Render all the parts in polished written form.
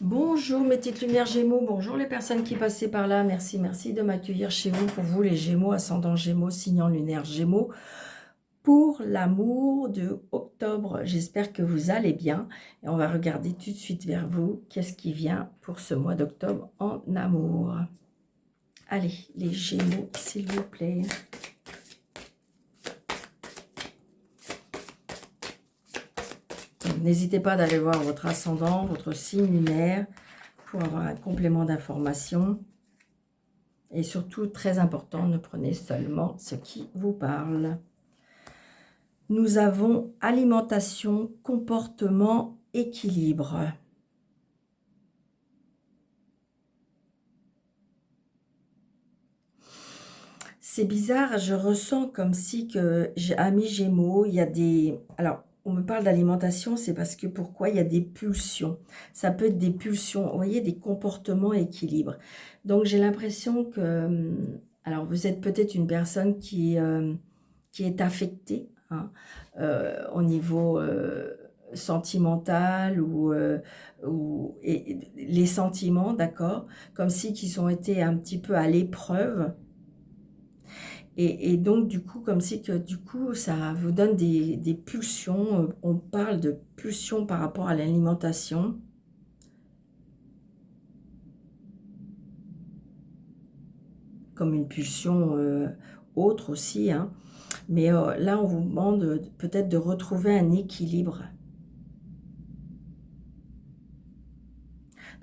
Bonjour mes petites lumières Gémeaux, bonjour les personnes qui passaient par là, merci de m'accueillir chez vous, pour vous les Gémeaux, ascendant Gémeaux, signant lunaire Gémeaux, pour l'amour de octobre. J'espère que vous allez bien et on va regarder tout de suite vers vous, qu'est-ce qui vient pour ce mois d'octobre en amour. Allez, les Gémeaux, s'il vous plaît. N'hésitez pas d'aller voir votre ascendant, votre signe lunaire, pour avoir un complément d'information. Et surtout, très important, ne prenez seulement ce qui vous parle. Nous avons alimentation, comportement, équilibre. C'est bizarre, je ressens comme si que j'ai amis Gémeaux, il y a des... Alors, on me parle d'alimentation, c'est parce que pourquoi il y a des pulsions. Ça peut être des pulsions, vous voyez, des comportements équilibre. Donc, j'ai l'impression que... Alors, vous êtes peut-être une personne qui est affectée, hein, au niveau sentimental et les sentiments, d'accord, comme si qu'ils ont été un petit peu à l'épreuve. Et donc, du coup, comme si que du coup, ça vous donne des pulsions. On parle de pulsions par rapport à l'alimentation. Comme une pulsion autre aussi, hein. Mais là, on vous demande peut-être de retrouver un équilibre.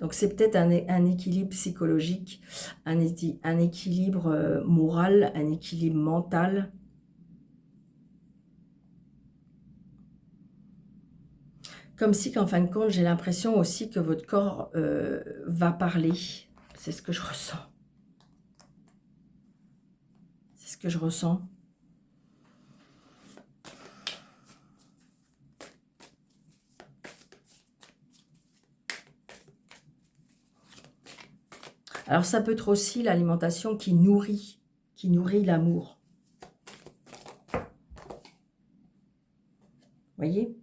Donc, c'est peut-être un équilibre psychologique, un équilibre moral, un équilibre mental. Comme si qu'en fin de compte, j'ai l'impression aussi que votre corps va parler. C'est ce que je ressens. C'est ce que je ressens. Alors, ça peut être aussi l'alimentation qui nourrit l'amour. Vous voyez?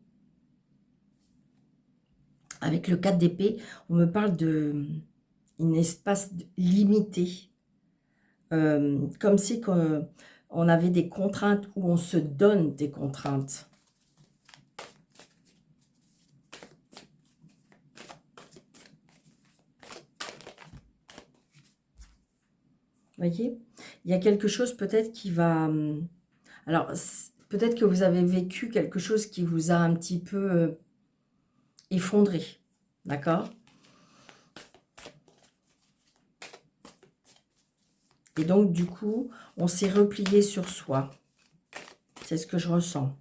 Avec le 4 d'épée, on me parle d'un espace limité. Comme si on avait des contraintes, où on se donne des contraintes. Vous voyez? Il y a quelque chose peut-être qui va... Alors, peut-être que vous avez vécu quelque chose qui vous a un petit peu effondré. D'accord? Et donc, du coup, on s'est replié sur soi. C'est ce que je ressens.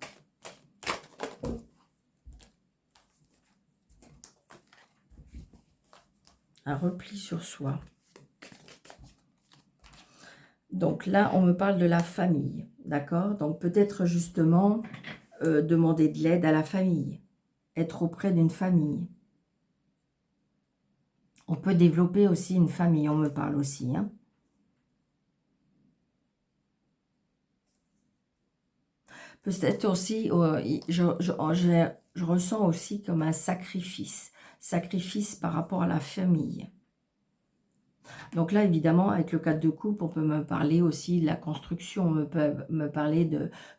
Un repli sur soi. Donc là, on me parle de la famille. D'accord? Donc, peut-être justement demander de l'aide à la famille. Être auprès d'une famille. On peut développer aussi une famille, on me parle aussi, hein. Peut-être aussi, je ressens aussi comme un sacrifice. Sacrifice par rapport à la famille. Donc là, évidemment, avec le 4 de coupe, on peut me parler aussi de la construction. On peut me parler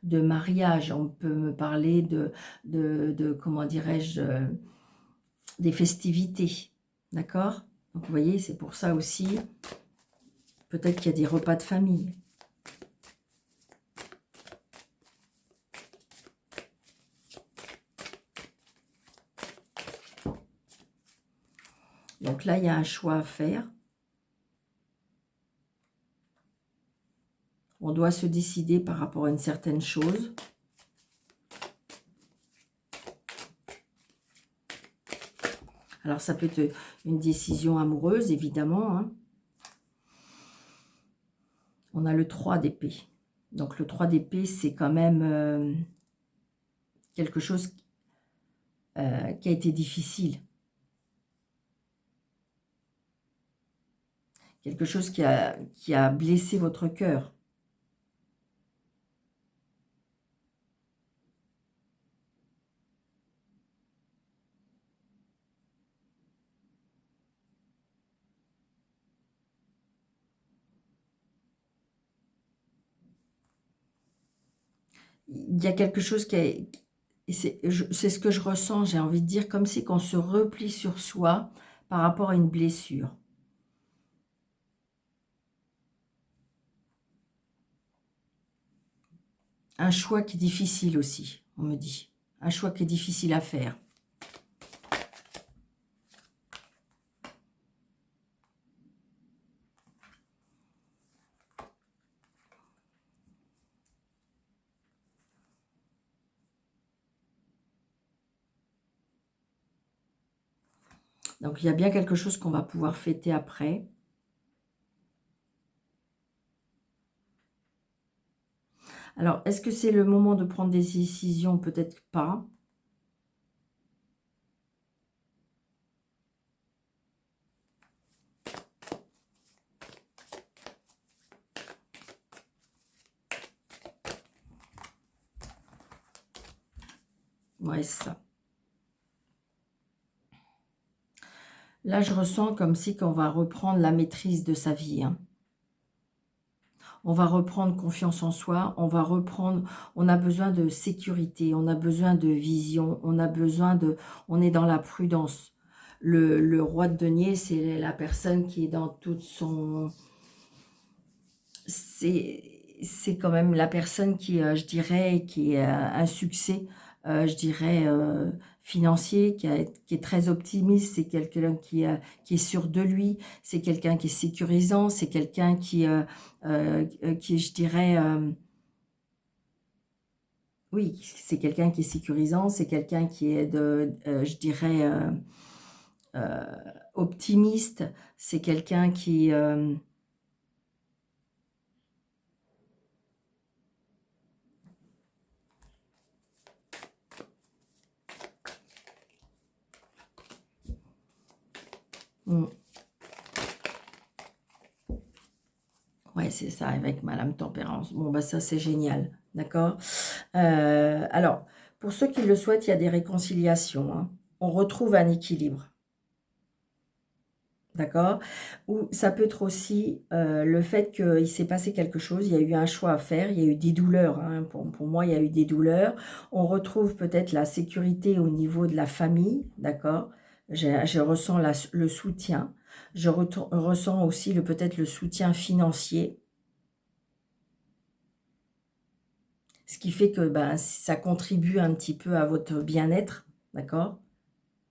de mariage. On peut me parler de comment dirais-je, des festivités. D'accord? Donc vous voyez, c'est pour ça aussi, peut-être qu'il y a des repas de famille. Donc là, il y a un choix à faire. On doit se décider par rapport à une certaine chose. Alors, ça peut être une décision amoureuse, évidemment, hein. On a le 3 d'épée. Donc, le 3 d'épée, c'est quand même quelque chose qui a été difficile. Quelque chose qui a blessé votre cœur. il y a quelque chose qui est... C'est ce que je ressens, j'ai envie de dire, comme si qu'on se replie sur soi par rapport à une blessure. Un choix qui est difficile aussi, on me dit. Un choix qui est difficile à faire. Donc, il y a bien quelque chose qu'on va pouvoir fêter après. Alors, est-ce que c'est le moment de prendre des décisions? Peut-être pas. Ouais, c'est ça. Là, je ressens comme si qu'on va reprendre la maîtrise de sa vie, hein. On va reprendre confiance en soi, on a besoin de sécurité, on a besoin de vision, on est dans la prudence. Le roi de denier, c'est la personne qui est dans toute son... C'est quand même la personne qui, je dirais, qui a un succès, je dirais, financier, qui est très optimiste, c'est quelqu'un qui est sûr de lui, c'est quelqu'un qui est sécurisant, c'est quelqu'un qui, je dirais, oui, c'est quelqu'un qui est sécurisant, c'est quelqu'un qui est je dirais, euh, optimiste, c'est quelqu'un qui... hmm. Ouais, c'est ça, avec Madame Tempérance. Bon, bah ça, c'est génial, d'accord. Alors, pour ceux qui le souhaitent, il y a des réconciliations, hein. On retrouve un équilibre, d'accord. Ou ça peut être aussi le fait qu'il s'est passé quelque chose, il y a eu un choix à faire, il y a eu des douleurs, hein. Pour moi, il y a eu des douleurs. On retrouve peut-être la sécurité au niveau de la famille, d'accord. Je ressens le soutien. Ressens aussi peut-être le soutien financier. Ce qui fait que ben, ça contribue un petit peu à votre bien-être, d'accord?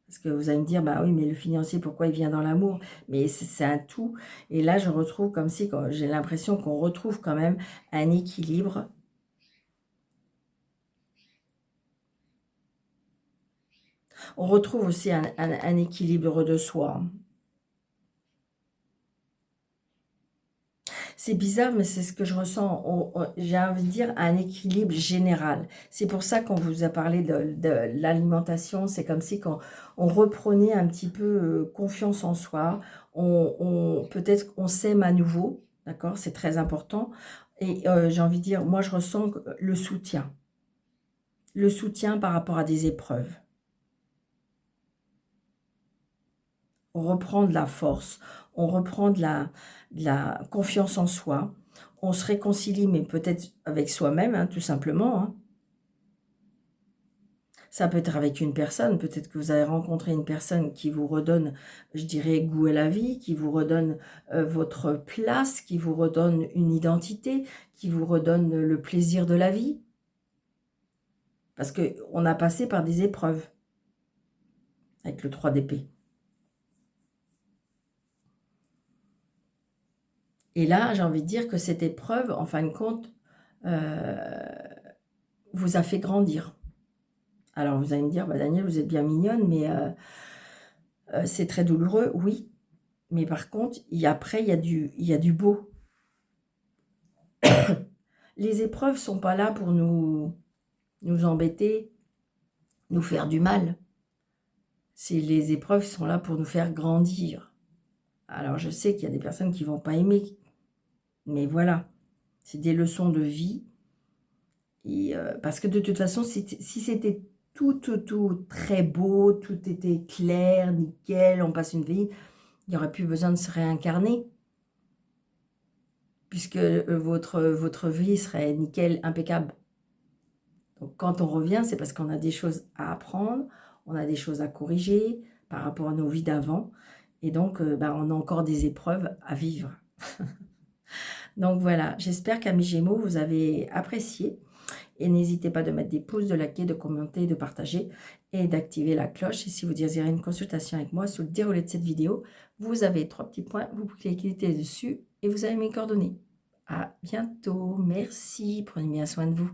Parce que vous allez me dire, bah oui, mais le financier, pourquoi il vient dans l'amour? Mais c'est un tout. Et là, je retrouve comme si, j'ai l'impression qu'on retrouve quand même un équilibre. On retrouve aussi un équilibre de soi, hein. C'est bizarre, mais c'est ce que je ressens. J'ai envie de dire un équilibre général. C'est pour ça qu'on vous a parlé de l'alimentation. C'est comme si on reprenait un petit peu confiance en soi. Peut-être qu'on s'aime à nouveau. D'accord? C'est très important. Et j'ai envie de dire, moi, je ressens le soutien. Le soutien par rapport à des épreuves. On reprend de la force, on reprend de la confiance en soi, on se réconcilie, mais peut-être avec soi-même, hein, tout simplement, hein. Ça peut être avec une personne, peut-être que vous avez rencontré une personne qui vous redonne, je dirais, goût à la vie, qui vous redonne votre place, qui vous redonne une identité, qui vous redonne le plaisir de la vie. Parce qu'on a passé par des épreuves avec le 3 d'épée. Et là, j'ai envie de dire que cette épreuve, en fin de compte, vous a fait grandir. Alors vous allez me dire, bah, Daniel, vous êtes bien mignonne, mais c'est très douloureux, oui. Mais par contre, après, il y a du beau. Les épreuves ne sont pas là pour nous embêter, nous faire du mal. Les épreuves sont là pour nous faire grandir. Alors je sais qu'il y a des personnes qui ne vont pas aimer, mais voilà, c'est des leçons de vie. Et, parce que de toute façon, si c'était tout très beau, tout était clair, nickel, on passe une vie, il n'y aurait plus besoin de se réincarner, puisque votre vie serait nickel, impeccable. quand on revient, c'est parce qu'on a des choses à apprendre, on a des choses à corriger par rapport à nos vies d'avant. Et donc, on a encore des épreuves à vivre. Donc voilà, j'espère qu'amis Gémeaux, vous avez apprécié. Et n'hésitez pas de mettre des pouces, de liker, de commenter, de partager et d'activer la cloche. Et si vous désirez une consultation avec moi sous le déroulé de cette vidéo, vous avez 3 petits points, vous cliquez dessus et vous avez mes coordonnées. À bientôt, merci, prenez bien soin de vous.